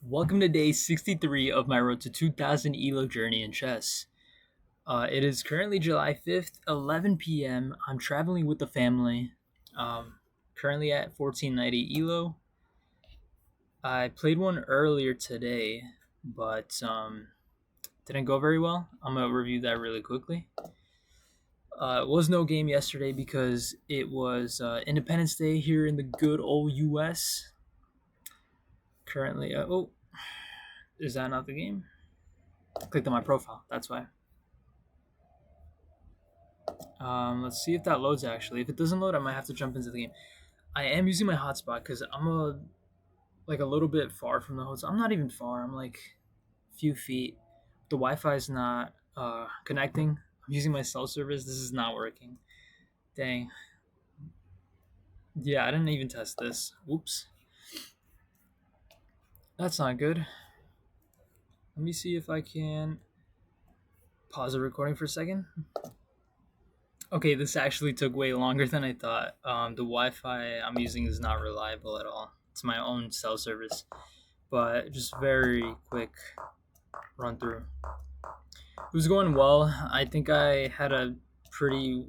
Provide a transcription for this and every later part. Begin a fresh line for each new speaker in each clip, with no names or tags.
Welcome to day 63 of my road to 2000 ELO journey in chess. It is currently July 5th, 11 p.m. I'm traveling with the family. Currently at 1490 ELO. I played one earlier today, but didn't go very well. I'm going to review that really quickly. It was no game yesterday because it was Independence Day here in the good old US. Currently, is that not the game? I clicked on my profile, that's why. Let's see if that loads actually. If it doesn't load, I might have to jump into the game. I am using my hotspot because I'm a little bit far from the hotel. I'm not even far. I'm like a few feet. The Wi-Fi is not connecting. I'm using my cell service. This is not working. Dang. Yeah, I didn't even test this. Oops. That's not good. Let me see if I can pause the recording for a second. Okay, this actually took way longer than I thought. The Wi-Fi I'm using is not reliable at all. It's my own cell service, but just very quick run through. It was going well. I think I had a pretty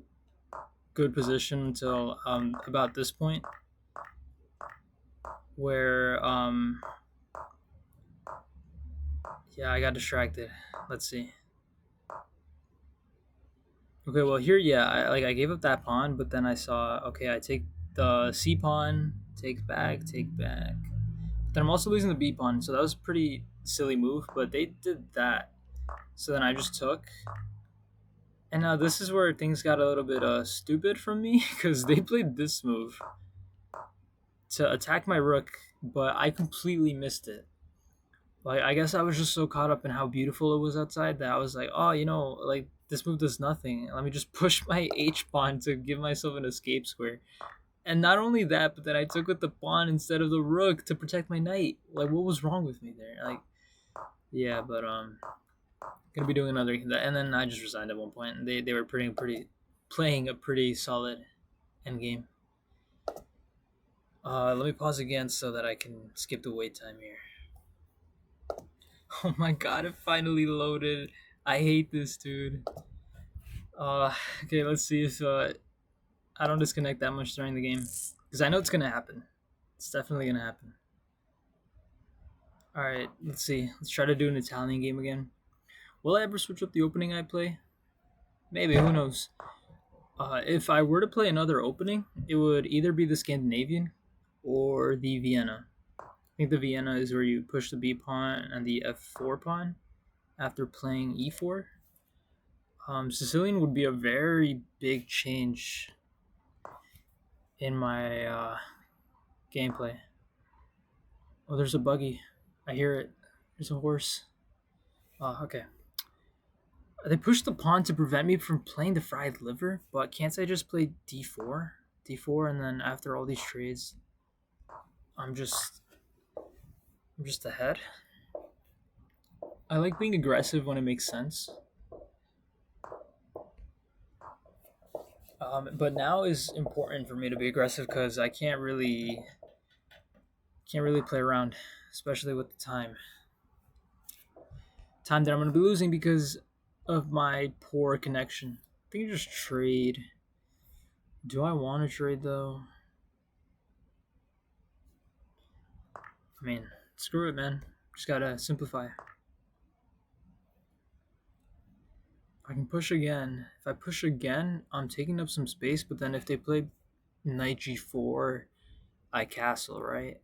good position until about this point, where yeah, I got distracted. Let's see. Okay, well here, yeah, I gave up that pawn, but then I saw, okay, I take the C pawn, take back, take back. But then I'm also losing the B pawn, so that was a pretty silly move. But they did that, so then I just took. And now this is where things got a little bit stupid from me because they played this move to attack my rook, but I completely missed it. Like I guess I was just so caught up in how beautiful it was outside that I was like, oh, like this move does nothing. Let me just push my H pawn to give myself an escape square. And not only that, but then I took with the pawn instead of the rook to protect my knight. Like what was wrong with me there? Like yeah, but gonna be doing another, and then I just resigned at one point. And they were pretty playing a pretty solid end game. Let me pause again so that I can skip the wait time here. Oh my god, it finally loaded. I hate this, dude. Okay, let's see if I don't disconnect that much during the game. Because I know it's going to happen. It's definitely going to happen. Alright, let's see. Let's try to do an Italian game again. Will I ever switch up the opening I play? Maybe, who knows. If I were to play another opening, it would either be the Scandinavian or the Vienna. I think the Vienna is where you push the B pawn and the F4 pawn after playing E4. Sicilian would be a very big change in my gameplay. Oh, there's a buggy. I hear it. There's a horse. Okay. They pushed the pawn to prevent me from playing the fried liver, but can't I just play d4? D4, and then after all these trades, I'm just ahead. I like being aggressive when it makes sense. But now is important for me to be aggressive because I can't really play around, especially with the time that I'm going to be losing because of my poor connection. I think you just trade. Do I want to trade though? I mean, screw it, man. Just gotta simplify. I can push again. If I push again, I'm taking up some space, but then if they play knight g4, I castle, right?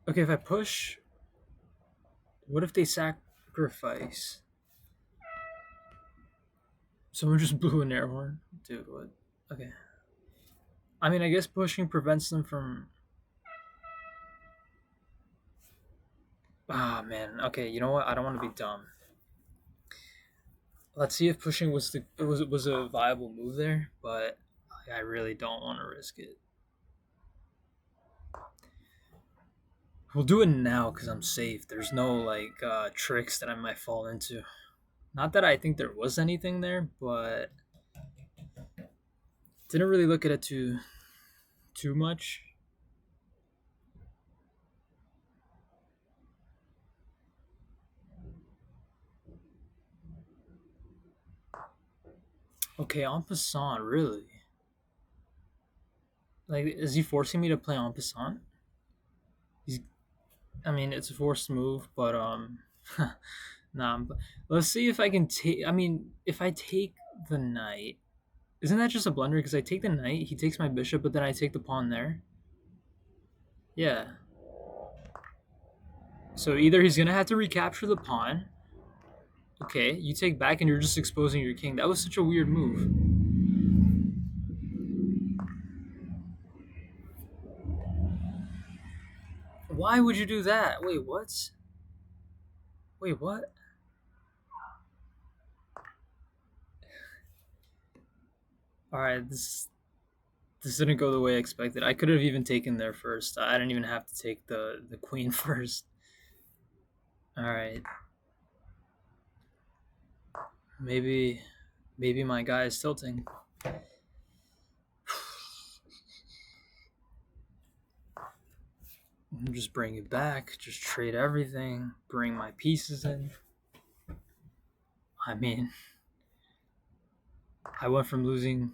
Okay, if I push, what if they sacrifice? Someone just blew an air horn? Dude, what? Okay. I mean, I guess pushing prevents them from. Ah, man. Okay, you know what? I don't want to be dumb. Let's see if pushing was a viable move there, but I really don't want to risk it. We'll do it now because I'm safe. There's no like tricks that I might fall into. Not that I think there was anything there, but didn't really look at it too much. Okay, en passant, really? Like, is he forcing me to play en passant? He's, I mean, it's a forced move, but nah. But let's see if I can take. I mean, if I take the knight, isn't that just a blunder? Because I take the knight, he takes my bishop, but then I take the pawn there. Yeah. So either he's gonna have to recapture the pawn. Okay, you take back, and you're just exposing your king. That was such a weird move. Why would you do that? Wait, what? Wait, what? All right, this didn't go the way I expected. I could have even taken there first. I didn't even have to take the queen first. All right, maybe maybe my guy is tilting. Just bring it back. Just trade everything. Bring my pieces in. I mean, I went from losing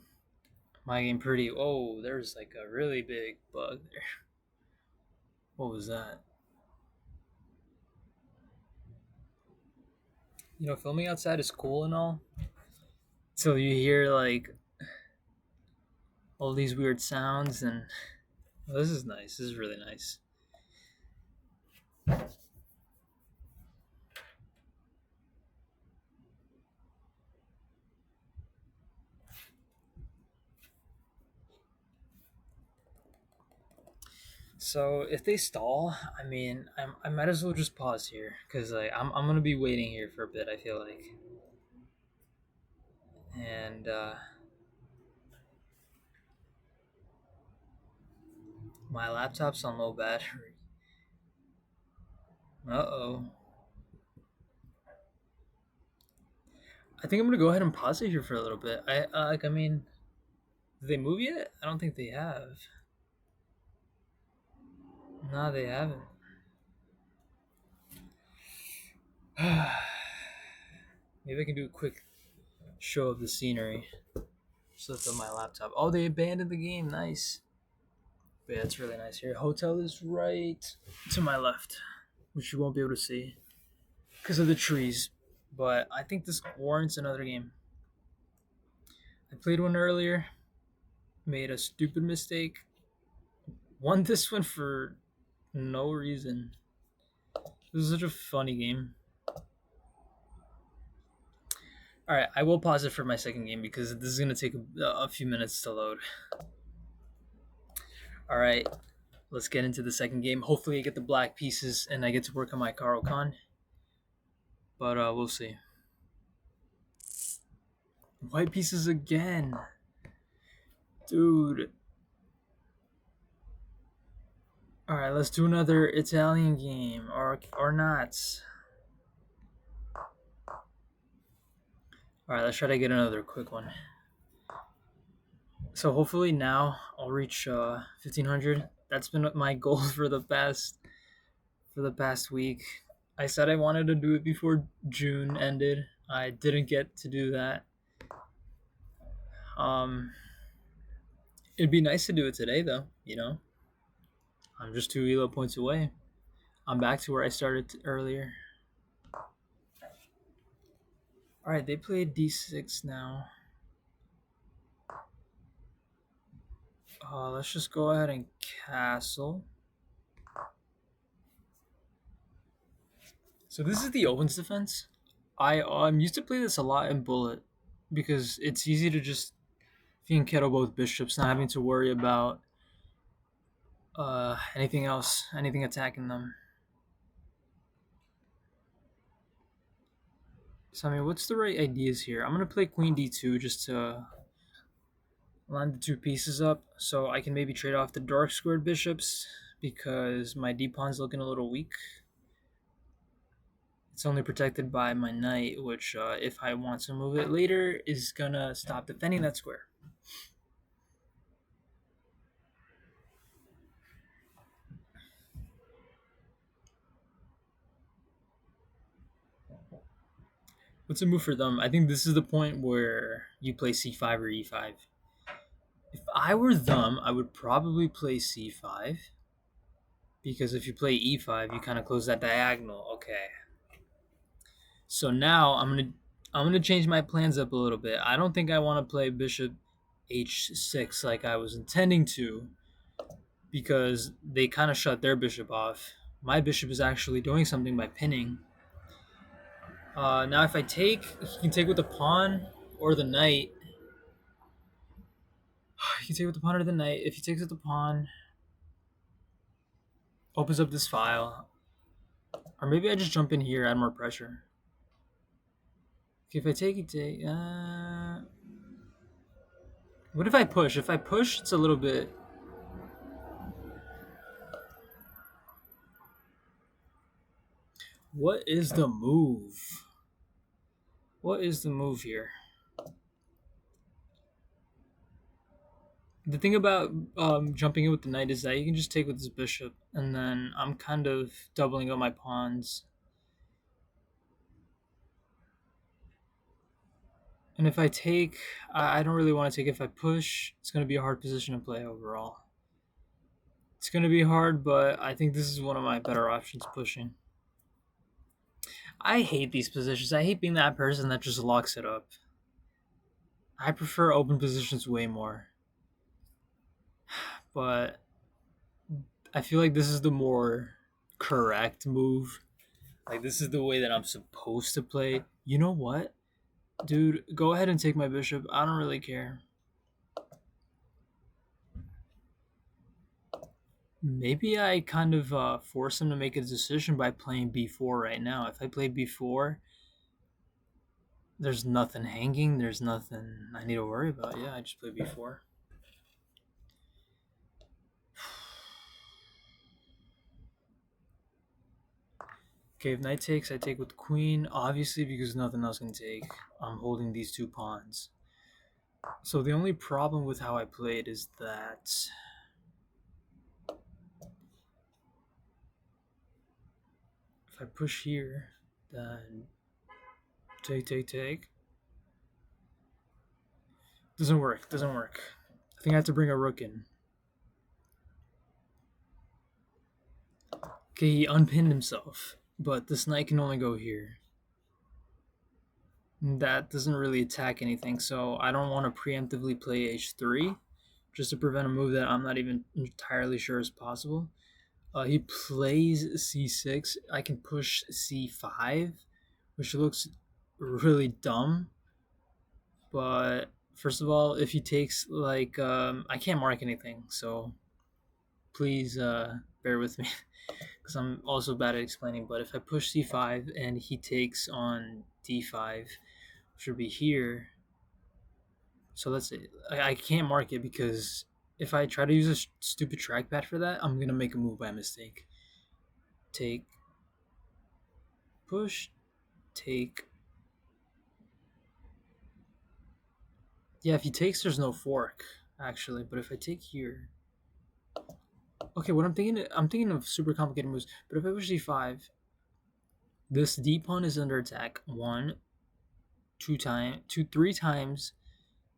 my game pretty. Oh, there's like a really big bug there. What was that? Filming outside is cool and all. So you hear like all these weird sounds, and well, this is nice. This is really nice. So if they stall, I mean, I might as well just pause here because like I'm gonna be waiting here for a bit. I feel like, and my laptop's on low battery. Uh-oh. I think I'm gonna go ahead and pause it here for a little bit. I mean, did they move yet? I don't think they have. No, they haven't. Maybe I can do a quick show of the scenery. Just lift up my laptop. Oh, they abandoned the game. Nice. But yeah, it's really nice here. Hotel is right to my left, which you won't be able to see because of the trees. But I think this warrants another game. I played one earlier, made a stupid mistake, won this one for no reason. This is such a funny game. All right, I will pause it for my second game because this is gonna take a few minutes to load. All right, let's get into the second game. Hopefully, I get the black pieces and I get to work on my Karo Khan. But we'll see. White pieces again, dude. All right, let's do another Italian game, or not. All right, let's try to get another quick one. So hopefully now I'll reach 1500. That's been my goal for the past week. I said I wanted to do it before June ended. I didn't get to do that. Um, it'd be nice to do it today, though. I'm just 2 elo points away. I'm back to where I started earlier. All right, they played d6 now. Let's just go ahead and castle. So this is the opens defense. I'm used to play this a lot in bullet because it's easy to just fianchetto both bishops, not having to worry about anything else, anything attacking them. So I mean, what's the right ideas here? I'm gonna play queen d2 just to line the two pieces up, so I can maybe trade off the dark squared bishops because my d pawn's looking a little weak. It's only protected by my knight, which, if I want to move it later, is gonna stop defending that square. What's a move for them? I think this is the point where you play c5 or e5. If I were them, I would probably play c5 because if you play e5, you kind of close that diagonal. Okay. So now I'm gonna change my plans up a little bit. I don't think I want to play bishop h6 like I was intending to because they kind of shut their bishop off. My bishop is actually doing something by pinning. Now if I take, he can take with the pawn or the knight. He can take with the pawn or the knight. If he takes with the pawn, opens up this file. Or maybe I just jump in here, add more pressure. Okay, if I take, he take. What if I push? If I push, it's a little bit. What is the move? What is the move here? The thing about jumping in with the knight is that you can just take with this bishop, and then I'm kind of doubling up my pawns. And if I take, I don't really want to take. If I push, it's going to be a hard position to play overall. It's going to be hard, but I think this is one of my better options pushing. I hate these positions. I hate being that person that just locks it up. I prefer open positions way more. But I feel like this is the more correct move. Like, this is the way that I'm supposed to play. You know what? Dude, go ahead and take my bishop. I don't really care. Maybe I kind of force him to make a decision by playing b4 right now. If I play b4, there's nothing hanging. There's nothing I need to worry about. Yeah, I just play b4. Okay, if knight takes, I take with queen. Obviously, because nothing else can take. I'm holding these two pawns. So the only problem with how I played is that if I push here, then take. Doesn't work. I think I have to bring a rook in. Okay, he unpinned himself, but this knight can only go here. That doesn't really attack anything, so I don't want to preemptively play h3 just to prevent a move that I'm not even entirely sure is possible. He plays c6. I can push c5, which looks really dumb. But first of all, if he takes, like, I can't mark anything, so please bear with me because I'm also bad at explaining. But if I push c5 and he takes on d5, which would be here, so let's say I can't mark it because if I try to use a stupid trackpad for that, I'm gonna make a move by mistake. Take, push, take. Yeah, if he takes, there's no fork actually. But if I take here, okay, what I'm thinking of super complicated moves. But if I push d5, this d pawn is under attack one, three times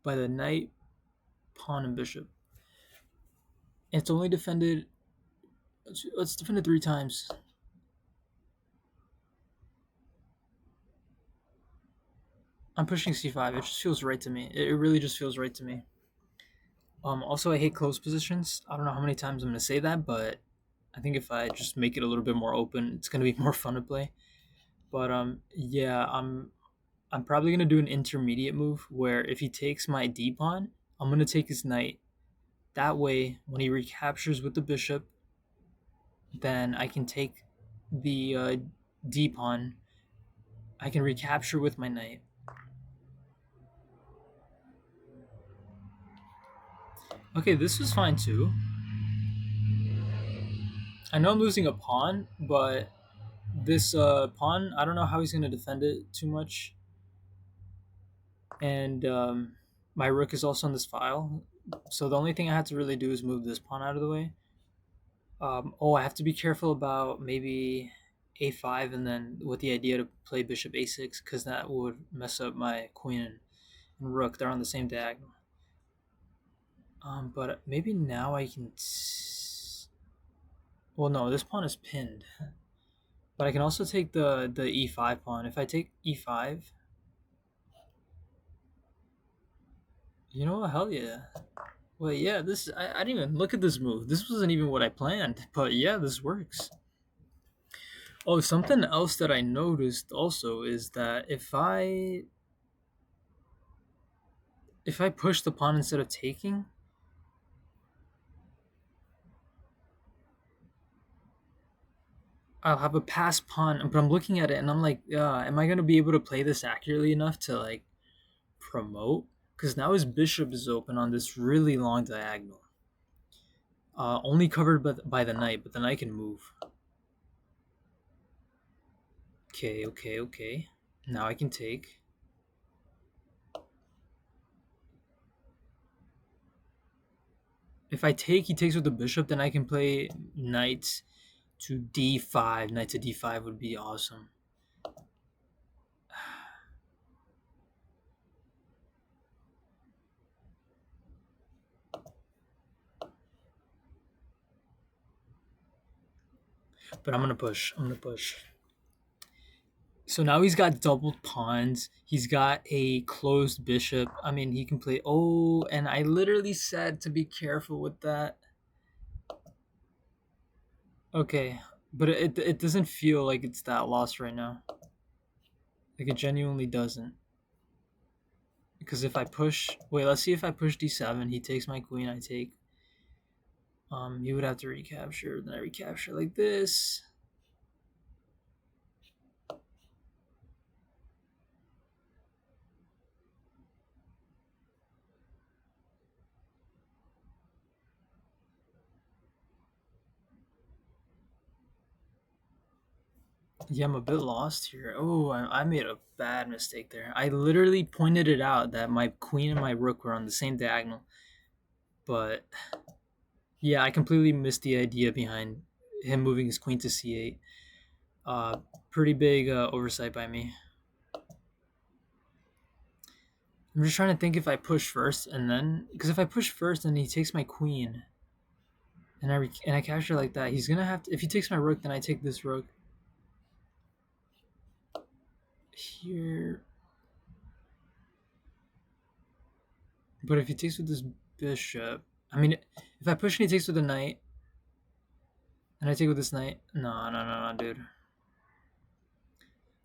by the knight, pawn, and bishop. It's only defended. Let's defend it three times. I'm pushing c5. It just feels right to me. It really just feels right to me. Also, I hate close positions. I don't know how many times I'm gonna say that, but I think if I just make it a little bit more open, it's gonna be more fun to play. But yeah, I'm probably gonna do an intermediate move where if he takes my d pawn, I'm gonna take his knight. That way, when he recaptures with the bishop, then I can take the d pawn. I can recapture with my knight. Okay, this is fine too. I know I'm losing a pawn, but this pawn, I don't know how he's going to defend it too much. And my rook is also on this file. So the only thing I have to really do is move this pawn out of the way. Oh, I have to be careful about maybe a5, and then with the idea to play bishop a6, because that would mess up my queen and rook. They're on the same diagonal. But maybe now I can. Well, no, this pawn is pinned. But I can also take the e5 pawn. If I take e5, you know what? Hell yeah. Well, yeah, I didn't even look at this move. This wasn't even what I planned. But yeah, this works. Oh, something else that I noticed also is that if I push the pawn instead of taking, I'll have a pass pawn. But I'm looking at it and I'm like, am I gonna be able to play this accurately enough to like promote? Because now his bishop is open on this really long diagonal. Only covered by the knight, but the knight can move. Okay, okay, okay. Now I can take. If I take, he takes with the bishop, then I can play knight to d5. Knight to d5 would be awesome. But I'm gonna push. I'm gonna push. So now he's got doubled pawns. He's got a closed bishop. I mean, he can play. Oh, and I literally said to be careful with that. Okay, but it doesn't feel like it's that lost right now. Like it genuinely doesn't. Because if I push, wait, let's see if I push d7. He takes my queen. I take. He would have to recapture. Then I recapture like this. Yeah, I'm a bit lost here. Oh, I made a bad mistake there. I literally pointed it out that my queen and my rook were on the same diagonal. But yeah, I completely missed the idea behind him moving his queen to c8. Pretty big oversight by me. I'm just trying to think if I push first and then, because if I push first and he takes my queen, and I capture like that, he's gonna have to. If he takes my rook, then I take this rook here. But if he takes with this bishop, I mean, if I push and he takes with the knight, and I take with this knight, no, dude.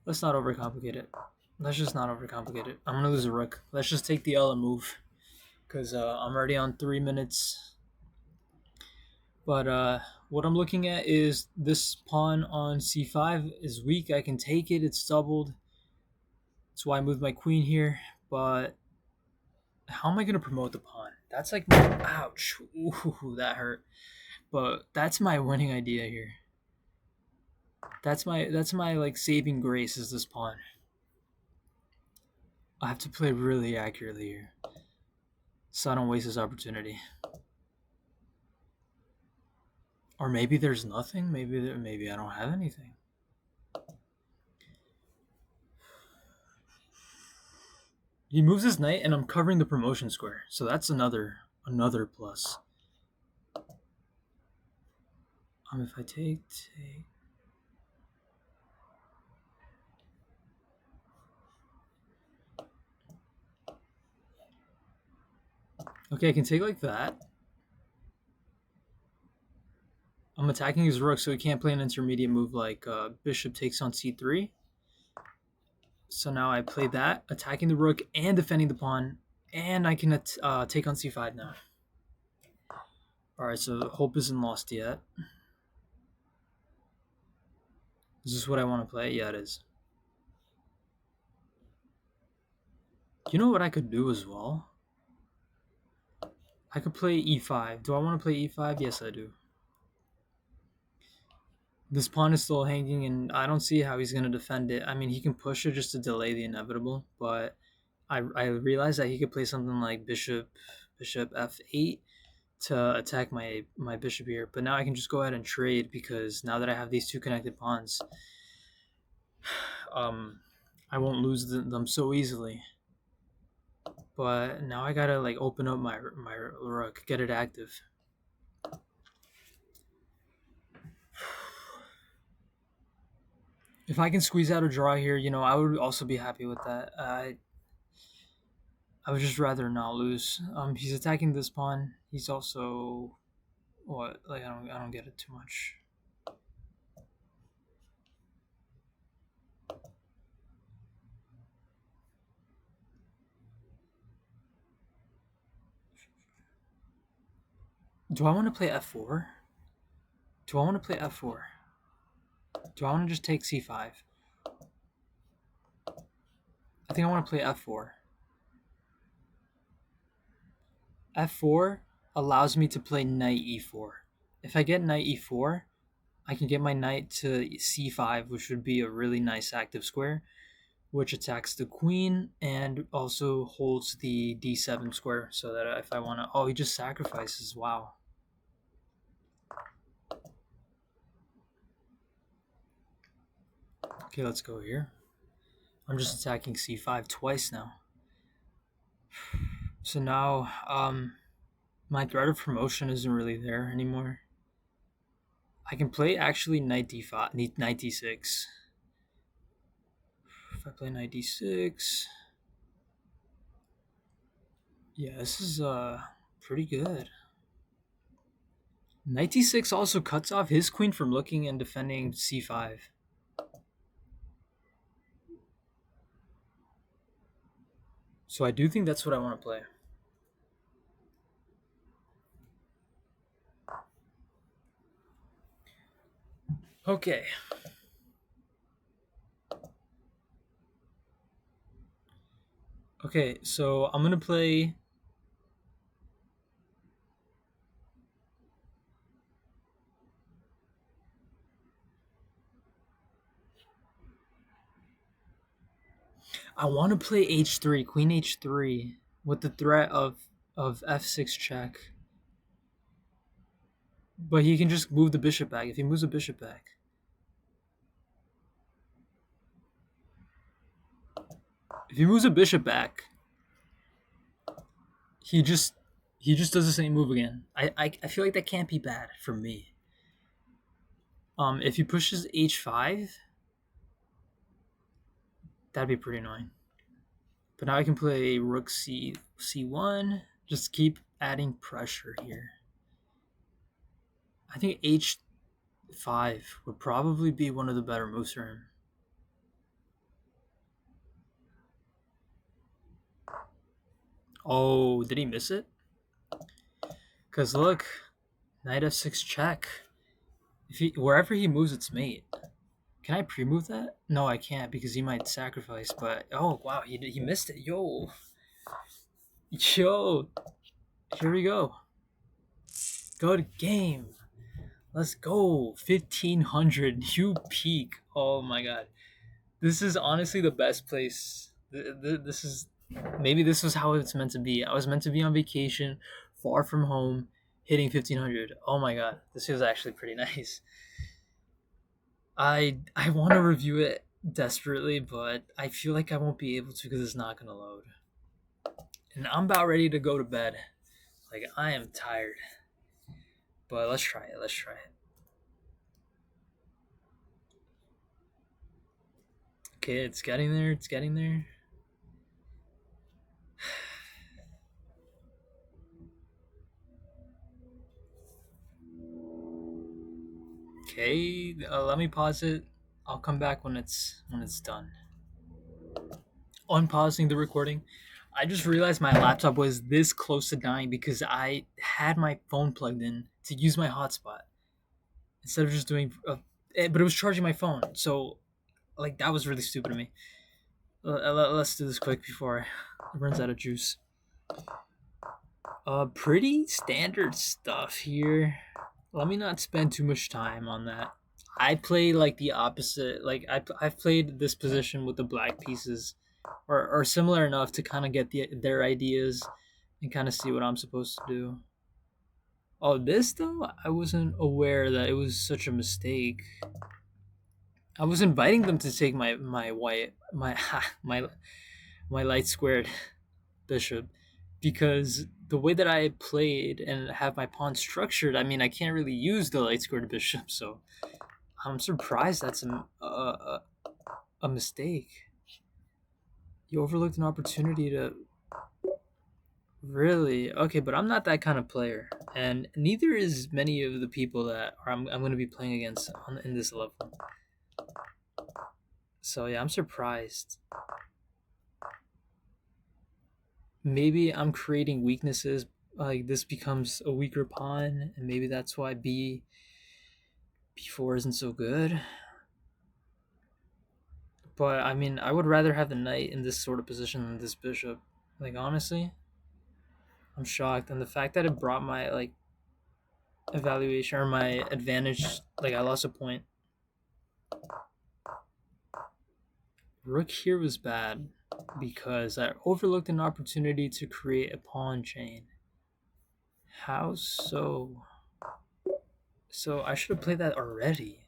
Let's not overcomplicate it. Let's just not overcomplicate it. I'm gonna lose a rook. Let's just take the L and move, because I'm already on 3 minutes. But what I'm looking at is this pawn on c5 is weak. I can take it. It's doubled. That's why I moved my queen here. But how am I gonna promote the pawn? That's like, ouch. Ooh, that hurt. But that's my winning idea here. That's my like saving grace is this pawn. I have to play really accurately here, so I don't waste this opportunity. Or maybe there's nothing. Maybe I don't have anything. He moves his knight, and I'm covering the promotion square, so that's another plus. If I take. Okay, I can take like that. I'm attacking his rook, so he can't play an intermediate move like bishop takes on c3. So now I play that, attacking the rook and defending the pawn, and I can take on c5 now. Alright, so hope isn't lost yet. Is this what I want to play? Yeah, it is. You know what I could do as well? I could play e5. Do I want to play e5? Yes, I do. This pawn is still hanging, and I don't see how he's going to defend it. I mean, he can push it just to delay the inevitable, but I realized that he could play something like bishop f8 to attack my bishop here. But now I can just go ahead and trade, because now that I have these two connected pawns, um, I won't lose them so easily. But now I gotta like open up my rook, get it active. If I can squeeze out a draw here, I would also be happy with that. I would just rather not lose. He's attacking this pawn. He's also what? Like I don't get it too much. Do I want to play f4? Do I want to play f4? Do I want to just take c5? I think I want to play f4. F4 allows me to play knight e4. If I get knight e4, I can get my knight to c5, which would be a really nice active square, which attacks the queen and also holds the d7 square. So that if I want to, oh, he just sacrifices. Wow. Okay, let's go here. I'm just attacking c5 twice now. So now, my threat of promotion isn't really there anymore. I can play actually knight d5, knight d6. If I play knight d6, yeah, this is pretty good. Knight d6 also cuts off his queen from looking and defending c5. So I do think that's what I want to play. Okay. Okay, so I'm going to play. I want to play h3, queen h3, with the threat of f6 check. But he can just move the bishop back if he moves the bishop back. If he moves a bishop back, he just does the same move again. I feel like that can't be bad for me. If he pushes h5, that'd be pretty annoying. But now I can play rook c1. Just keep adding pressure here. I think h5 would probably be one of the better moves for him. Oh, did he miss it? Because look, knight f6 check. Wherever he moves, it's mate. Can I pre-move that? No, I can't because he might sacrifice. But oh wow, he missed it. Yo, here we go. Good game. Let's go. 1500. You peak. Oh my god. This is honestly the best place. This is maybe this was how it's meant to be. I was meant to be on vacation, far from home, hitting 1500. Oh my god, this feels actually pretty nice. I want to review it desperately, but I feel like I won't be able to because it's not gonna load. And I'm about ready to go to bed. Like I am tired. But let's try it. Let's try it. Okay, it's getting there. It's getting there. Okay, let me pause it. I'll come back when it's done. Unpausing the recording. I just realized my laptop was this close to dying because I had my phone plugged in to use my hotspot instead of just doing. But it was charging my phone, so like that was really stupid of me. Let's do this quick before it runs out of juice. Pretty standard stuff here. Let me not spend too much time on that. I play like the opposite. Like I've played this position with the black pieces, or similar enough to kind of get their ideas and kind of see what I'm supposed to do. Oh, this though, I wasn't aware that it was such a mistake. I was inviting them to take my white my light squared bishop because the way that I played and have my pawn structured, I mean, I can't really use the light squared bishop, so I'm surprised that's a mistake. You overlooked an opportunity to really okay, but I'm not that kind of player, and neither is many of the people that I'm going to be playing against in this level. So yeah, I'm surprised. Maybe I'm creating weaknesses. Like this becomes a weaker pawn, and maybe that's why B4 isn't so good. But I mean, I would rather have the knight in this sort of position than this bishop. Like honestly, I'm shocked, and the fact that it brought my like evaluation or my advantage, like I lost a point. Rook here was bad because I overlooked an opportunity to create a pawn chain. How so? So I should have played that already.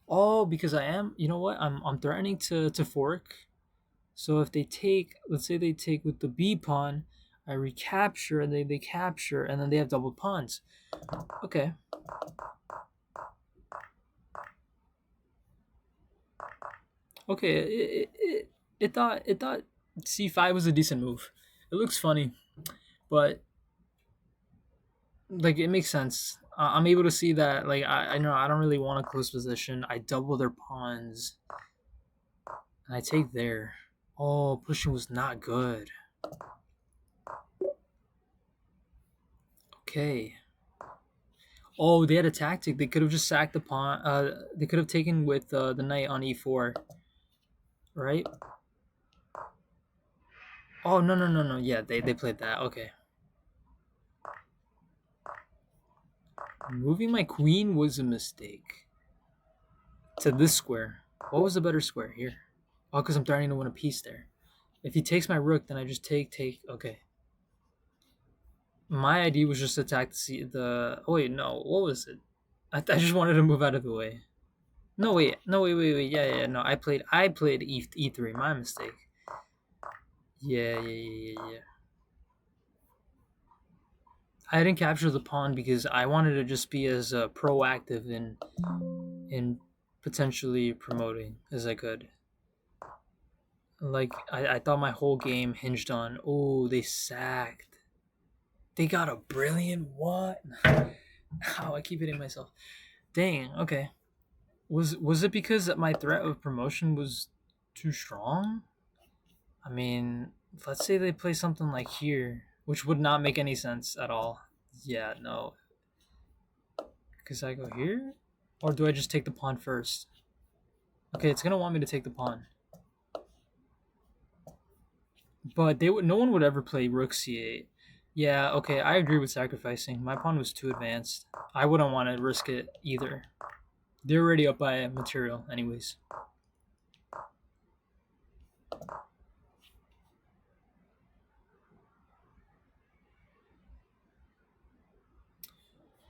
Oh, because I am. You know what? I'm threatening to fork. So if they take, let's say they take with the B pawn, I recapture and they capture and then they have double pawns. Okay. Okay. It thought C5 was a decent move. It looks funny, but like it makes sense. I'm able to see that. Like I know I don't really want a close position. I double their pawns and I take there. Oh, pushing was not good. Okay. Oh, they had a tactic. They could have just sacked the pawn. They could have taken with the knight on e4, right? Oh no. Yeah, they played that. Okay. Moving my queen was a mistake. To this square. What was the better square here? Oh, because I'm starting to win a piece there. If he takes my rook, then I just take. Okay. My idea was just to attack the. Oh wait, no. What was it? I just wanted to move out of the way. No wait, wait. Yeah. No, I played e3. My mistake. Yeah. I didn't capture the pawn because I wanted to just be as proactive in potentially promoting as I could. Like I thought my whole game hinged on oh they sacked. They got a brilliant what? How I keep hitting myself. Dang. Okay. Was it because my threat of promotion was too strong? I mean, let's say they play something like here, which would not make any sense at all. Yeah, no. Because I go here? Or do I just take the pawn first? Okay, it's gonna want me to take the pawn. But no one would ever play rook c8. Yeah, okay, I agree with sacrificing. My pawn was too advanced. I wouldn't want to risk it either. They're already up by material, anyways.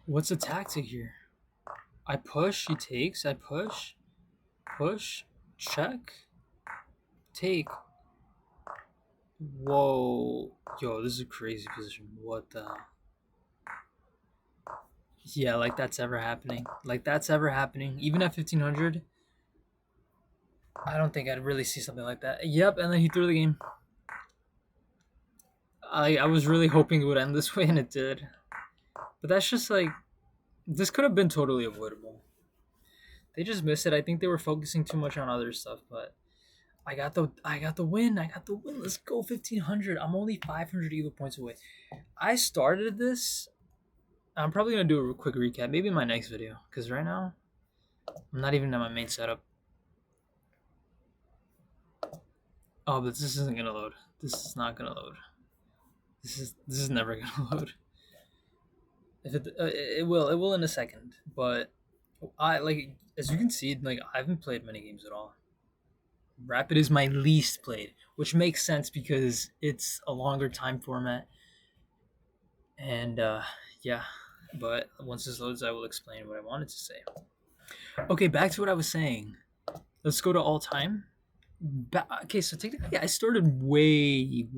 What's the tactic here? I push, he takes, I push, check, take. Whoa. Yo, this is a crazy position. What the? Yeah, like that's ever happening. Like that's ever happening. Even at 1500, I don't think I'd really see something like that. Yep, and then he threw the game. I was really hoping it would end this way, and it did. But that's just like this could have been totally avoidable. They just missed it. I think they were focusing too much on other stuff, but I got the win. I got the win. Let's go 1500. I'm only 500 elo points away. I started this. I'm probably gonna do a quick recap, maybe in my next video, because right now I'm not even at my main setup. Oh, but this isn't gonna load. This is not gonna load. This is never gonna load. If it will in a second, but I like as you can see, like I haven't played many games at all. Rapid is my least played, which makes sense because it's a longer time format, and yeah. But once this loads, I will explain what I wanted to say. Okay, back to what I was saying. Let's go to all time. Okay, so technically I started way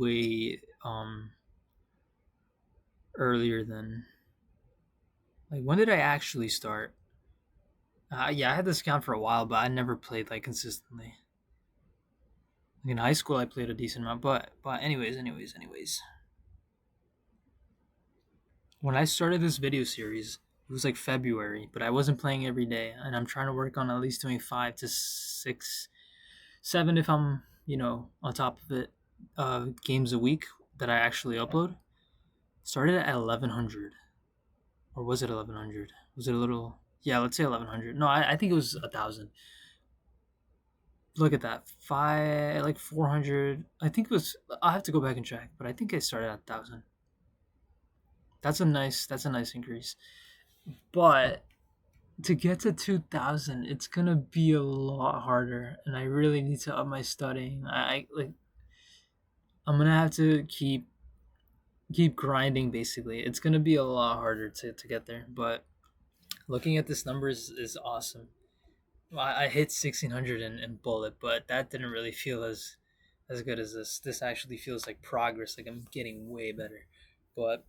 earlier than, like, when did I actually start? Yeah, I had this account for a while, but I never played like consistently. Like, in high school, I played a decent amount, but anyways. When I started this video series, it was like February, but I wasn't playing every day, and I'm trying to work on at least doing 5 to 6, 7 if I'm on top of it. Games a week that I actually upload. Started at 1100, or was it 1100? Was it a little? Yeah, let's say 1100. No, I think it was 1,000. Look at that, 400. I think it was. I have to go back and check, but I think I started at 1,000. That's a nice increase. But to get to 2,000, it's gonna be a lot harder, and I really need to up my studying. I'm gonna have to keep grinding. Basically, it's gonna be a lot harder to get there. But looking at this number is awesome. Well, I hit 1,600 in bullet, but that didn't really feel as good as this. This actually feels like progress. Like I'm getting way better. But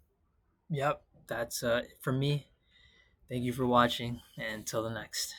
yep, that's it from me. Thank you for watching, and until the next.